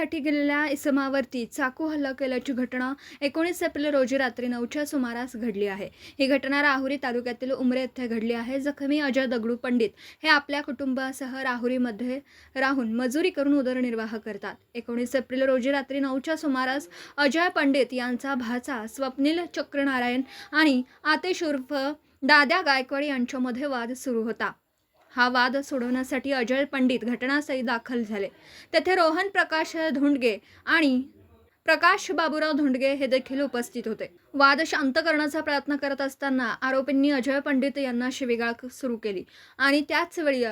पैशासाठी गेलेल्या इसमावरती चाकू हल्ला केल्याची घटना 19 एप्रिल रोजी रात्री 9च्या सुमारास घडली आहे। ही घटना राहुरी तालुक्यातील उमरे येथे घडली आहे। जखमी अजय दगडू पंडित हे आपल्या कुटुंबासह राहुरीमध्ये राहून मजुरी करून उदरनिर्वाह करतात। 19 एप्रिल रोजी रात्री 9च्या सुमारास अजय पंडित यांचा भाचा स्वप्नील चक्रनारायण आणि आतिश उर्फ दाद्या गायकवाड यांच्यामध्ये वाद सुरू होता। हा वाद सोडवण्यासाठी अजय पंडित घटनास्थळी दाखल झाले। तेथे रोहन प्रकाश धोंडगे आणि प्रकाश बाबूराव धोंडगे हे देखील उपस्थित होते। वाद शांत करण्याचा प्रयत्न करत असताना आरोपींनी अजय पंडित यांना शिवीगाळ सुरू केली आणि त्याच वेळी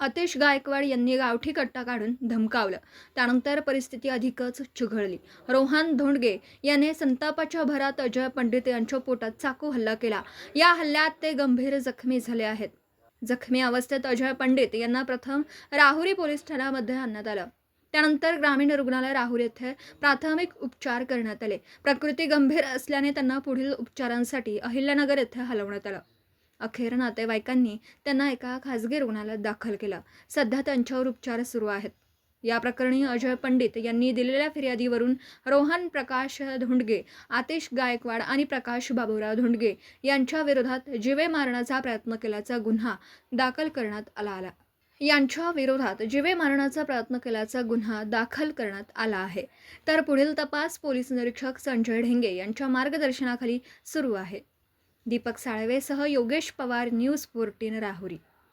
आतिश गायकवाड यांनी गावठी कट्टा काढून धमकावलं। त्यानंतर परिस्थिती अधिकच चिघळली। रोहन धोंडगे याने संतापाच्या भरात अजय पंडित यांच्या पोटात चाकू हल्ला केला। या हल्ल्यात ते गंभीर जखमी झाले आहेत। जखमी अवस्थेत अजय पंडित यांना प्रथम राहुरी पोलीस ठाण्यामध्ये आणण्यात आलं। त्यानंतर ग्रामीण रुग्णालय राहुरी येथे प्राथमिक उपचार करण्यात आले। प्रकृती गंभीर असल्याने त्यांना पुढील उपचारांसाठी अहिल्यानगर येथे हलवण्यात आलं। अखेर नातेवाईकांनी त्यांना एका खासगी रुग्णालयात दाखल केलं। सध्या त्यांच्यावर उपचार सुरू आहेत। या प्रकरणी अजय पंडित यांनी दिलेल्या फिर्यादीवरून रोहन प्रकाश धोंडगे, आतिश गायकवाड आणि प्रकाश बाबूराव धोंडगे यांच्या विरोधात जीवे मारण्याचा प्रयत्न केल्याचा गुन्हा दाखल करण्यात आला आहे। तर पुढील तपास पोलीस निरीक्षक संजय ढेंगे यांच्या मार्गदर्शनाखाली सुरू आहे। दीपक साळवेसह योगेश पवार, न्यूज 14 राहुरी।